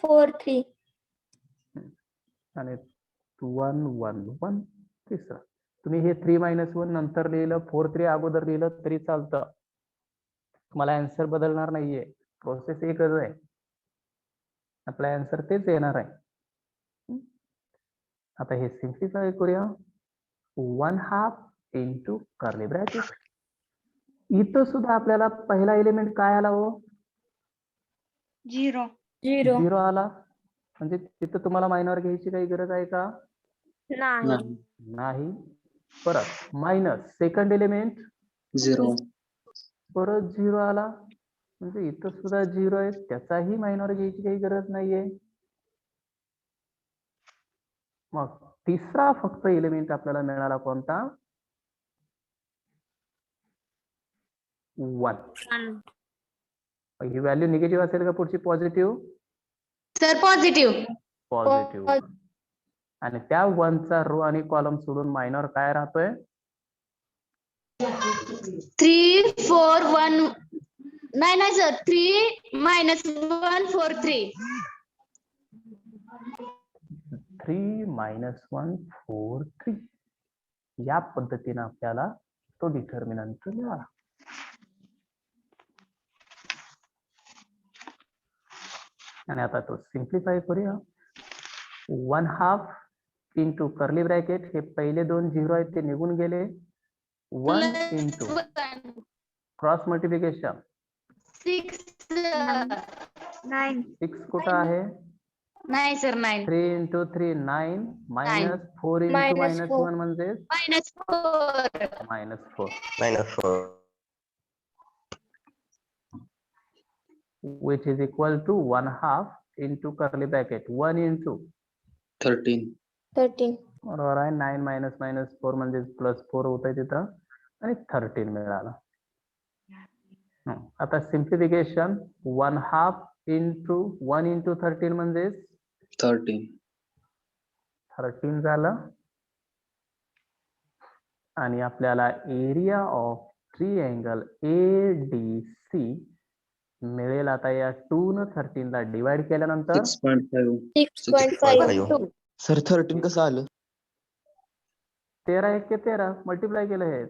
Speaker 4: 4 3.
Speaker 1: आणि 1 1 1. तिसरा तुम्ही हे 3 -1 नंतर लिहिलं, 4 3 अगोदर लिहिलं तरी चालतं. तुम्हाला आन्सर बदलणार नाहीये, प्रोसेस एकच आहे. आपला आन्सर तेच येणार आहे. आता हे सिम्प्लिफाय करूया. 1/2 इंटू कर्ली ब्रॅकेट इथं सुद्धा आपल्याला पहिला एलिमेंट काय आला हो?
Speaker 2: झिरो.
Speaker 1: झिरो आला. म्हणजे तिथं तुम्हाला मायनर घ्यायची काही गरज आहे का?
Speaker 3: नाही.
Speaker 1: नाही. परत मायनस सेकंड एलिमेंट
Speaker 5: 0.
Speaker 1: परत झिरो आला. म्हणजे इथं सुद्धा झिरो आहे, त्याचाही मायनर घ्यायची काही गरज नाहीये. मग तिसरा फक्त एलिमेंट आपल्याला मिळाला कोणता? 1. ही व्हॅल्यू निगेटिव्ह असेल का पुढची पॉझिटिव्ह?
Speaker 2: Sir positive.
Speaker 1: पॉझिटिव्ह. आणि त्या 1चा रो आणि कॉलम सोडून मायनर काय राहतोय?
Speaker 2: 3 4 1. नाही सर 3 -1 4 3.
Speaker 1: 3 - 1 4 3. या पद्धतीने आपल्याला तो डिटर्मिनंट मिळाला. आणि आता तो सिम्प्लिफाय करूया. 1/2 इंटू कर्ली ब्रॅकेट, हे पहिले दोन झिरो आहेत ते निघून गेले. 1 इंटू क्रॉस मल्टिप्लिकेशन
Speaker 2: 6.
Speaker 1: 6 कुठं आहे?
Speaker 2: नाही sir 9.
Speaker 1: 3 into 3 9 minus 4 into
Speaker 4: Minus
Speaker 1: minus
Speaker 4: 4.
Speaker 1: 1 म्हणजे
Speaker 2: -4.
Speaker 1: -4.
Speaker 3: -4.
Speaker 1: which is equal to 1/2 into curly bracket 1 into
Speaker 5: 13.
Speaker 4: 13.
Speaker 1: बरोबर आहे. 9 - 4 म्हणजे +4 होत आहे तिथं आणि 13 मिळालं. आता सिम्प्लिफिकेशन 1/2 इंटू 1 इंटू 13 म्हणजे
Speaker 5: 13.
Speaker 1: 13 झालं. आणि आपल्याला एरिया ऑफ ट्रिअँगल ADC मिळेल. आता या 2 न 13 ला डिवाइड केल्यानंतर
Speaker 5: 6.5.
Speaker 4: 6.5.
Speaker 5: सर 13 कसं आलं?
Speaker 1: 13 1 13 मल्टिप्लाय केलं हे.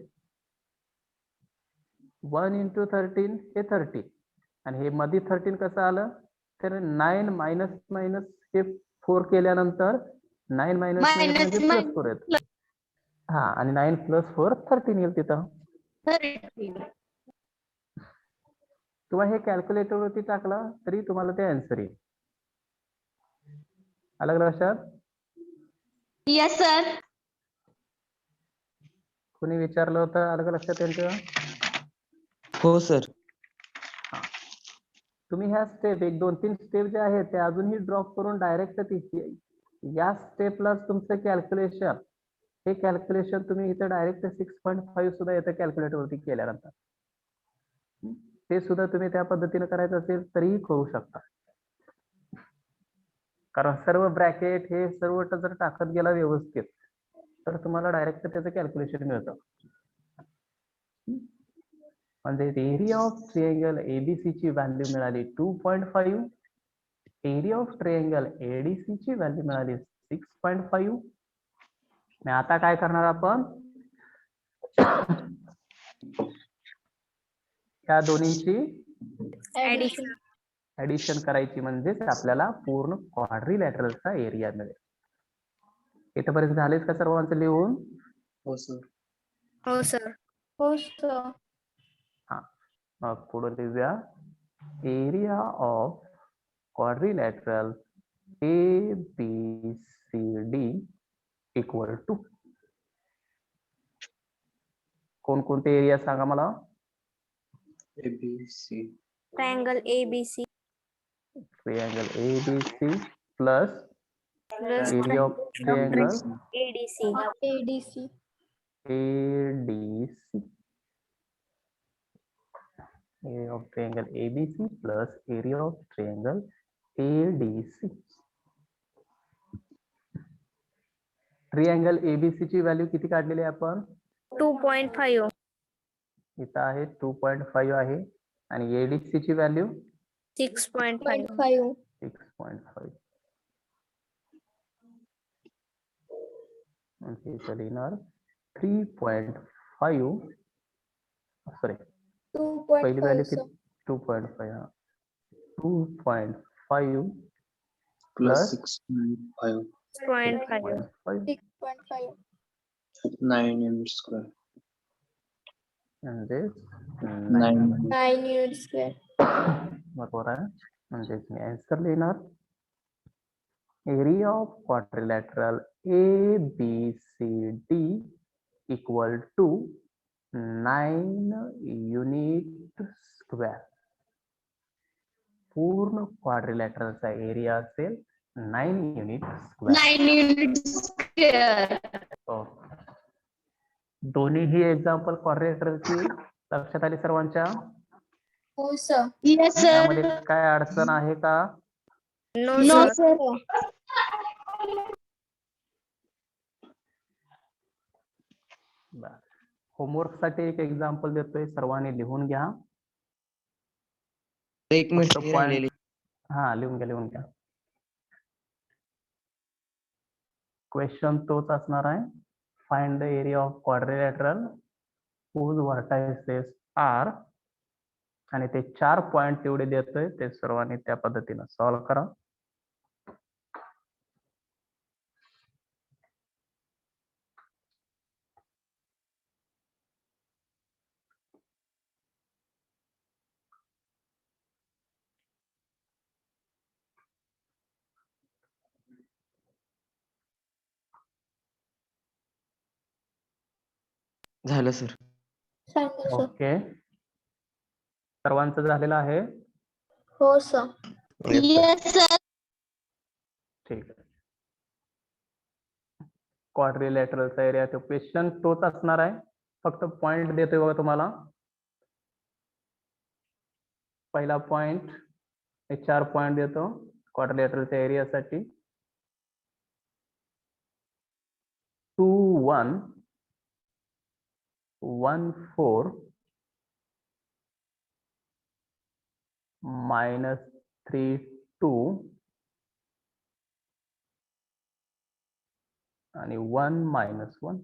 Speaker 1: 1 इंटू 13 हे 30 आणि हे मध्ये 13 कसं आलं? तर 9 मायनस हे 4 केल्यानंतर 9 मायनस म्हणजे +4 येत. हा, आणि 9 + 4 13 येईल तिथं. किंवा हे कॅल्क्युलेटर वरती टाकला तरी तुम्हाला ते आन्सर येईल. अलग लक्षात?
Speaker 2: Yes sir.
Speaker 1: कोणी विचारलं होतं अलग लक्षात यांचं?
Speaker 5: हो सर.
Speaker 1: तुम्ही ह्या स्टेप 1 2 3 स्टेप जे आहेत ते अजूनही ड्रॉप करून डायरेक्ट या स्टेपला तुमचं कॅल्क्युलेशन, हे कॅल्क्युलेशन तुम्ही इथे डायरेक्ट 6.5 सुद्धा येतं कॅल्क्युलेटर वरती केल्यानंतर. ते सुद्धा तुम्ही त्या पद्धतीने करायचं असेल तरीही करू शकता. कारण सर्व ब्रॅकेट हे सर्व जर टाकत गेला व्यवस्थित तर तुम्हाला डायरेक्ट त्याचं कॅल्क्युलेशन मिळतं. म्हणजे एरिया ऑफ ट्रिअँगल ABC ची व्हॅल्यू मिळाली 2.5. एरिया ऑफ ट्रिअँगल ADC ची व्हॅल्यू मिळाली 6.5. आणि आता काय करणार आपण? या दोन्हींची ऍडिशन करायची, म्हणजेच आपल्याला पूर्ण क्वाड्रिलॅटरलचा एरिया मिळेल. इथपर्यंत झालेच का सर्वांचं लिहून?
Speaker 5: हो सर.
Speaker 3: हो सर.
Speaker 4: हो सर.
Speaker 1: हा, मग पुढे लिहूया. Area of quadrilateral ABCD equal to, कोणकोणते एरिया सांगा मला?
Speaker 5: ABC.
Speaker 3: Triangle ABC
Speaker 1: triangle ABC plus
Speaker 3: plus
Speaker 1: area of triangle
Speaker 3: ADC.
Speaker 4: ADC.
Speaker 1: ADC. Area of triangle ABC plus area of triangle ADC. ट्रिअँगल ABC ची value किती काढलेली आहे आपण?
Speaker 3: 2.5.
Speaker 1: इथं आहे 2.5 आहे. आणि ADC ची व्हॅल्यू
Speaker 3: 6.5.
Speaker 4: 5.
Speaker 1: 6.5. म्हणजे इथं लिहिणार 3.5. सॉरी, पहिली value
Speaker 4: 2.5.
Speaker 1: 2.5. 2.5
Speaker 5: Plus
Speaker 1: plus
Speaker 5: 6.5.
Speaker 3: 6.5.
Speaker 4: 6.5.
Speaker 5: 9 m square.
Speaker 1: म्हणजे
Speaker 5: 9.
Speaker 4: 9 unit square.
Speaker 1: बरोबर आहे. म्हणजेच मी आन्सर लिहिणार area of quadrilateral ABCD equal to 9 unit square. पूर्ण क्वाड्रिलॅटरलचा एरिया असेल 9 युनिट स्क्वेअर.
Speaker 2: 9 unit square.
Speaker 1: दोन्हीही एक्झाम्पल क्वाड्रिलॅटरलची लक्षात आली सर्वांच्या?
Speaker 4: हो सर.
Speaker 2: Yes, sir.
Speaker 1: त्यामध्ये काय अडचण आहे का?
Speaker 3: No,
Speaker 2: No,
Speaker 3: sir.
Speaker 2: sir.
Speaker 1: Homework साठी एक एक्झाम्पल देतोय, सर्वांनी लिहून घ्या.
Speaker 5: एक मिनिट
Speaker 1: फक्त point- हा लिहून घ्या. क्वेश्चन तोच असणार आहे. Find the area of quadrilateral whose vertices are, आणि ते 4 पॉइंट तेवढे देतोय, ते सर्वांनी त्या पद्धतीने सॉल्व्ह करा.
Speaker 5: झालं सर.
Speaker 4: सांगा सर.
Speaker 1: ओके, सर्वांचं झालेलं आहे.
Speaker 4: हो सर.
Speaker 2: Yes, sir.
Speaker 1: ठीक आहे. क्वाड्रिलॅटरलचा एरिया, तो क्वेश्चन तोच असणार आहे, फक्त पॉइंट देतोय बघा तुम्हाला. पहिला पॉइंट, 4 पॉइंट देतो क्वाड्रिलॅटरलच्या एरियासाठी. 2 1 1 4 -3 2 आणि 1 -1.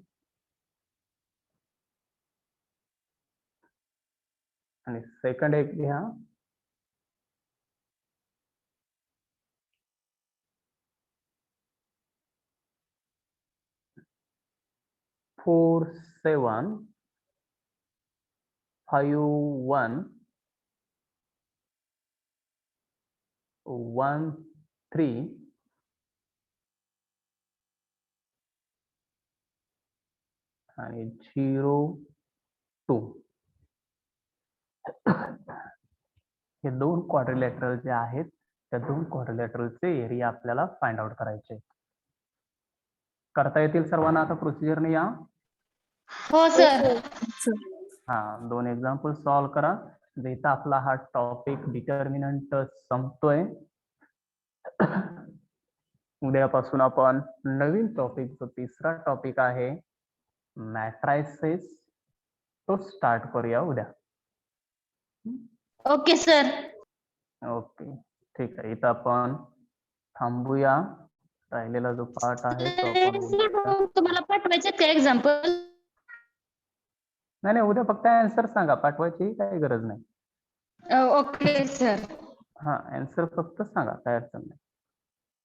Speaker 1: आणि सेकंड एक घ्या. 4 7 5 1 1 3 आणि 0 2. हे 2 क्वाड्रिलॅटरल जे आहेत, त्या 2 क्वाड्रिलॅटरलचे एरिया आपल्याला फाइंड आउट करायचे. करता येतील सर्वांना आता प्रोसिजरने या.
Speaker 2: हो, sir.
Speaker 1: हा, 2 एक्झाम्पल सॉल्व्ह करा. इथं आपला हा टॉपिक डिटर्मिनंट संपतोय. उद्यापासून आपण नवीन टॉपिक, जो तिसरा टॉपिक आहे मॅट्रायसेस, तो स्टार्ट करूया उद्या.
Speaker 2: Okay, sir.
Speaker 1: ओके, ठीक आहे. इथं आपण थांबूया. राहिलेला जो पार्ट आहे तो आपण उद्या.
Speaker 2: तुम्हाला पाठवायचे का एक्झाम्पल?
Speaker 1: नाही, उद्या फक्त आन्सर सांगा, पाठवायची काही गरज नाही.
Speaker 2: Okay, sir.
Speaker 1: हा, आन्सर फक्त सांगा, काय अडचण नाही.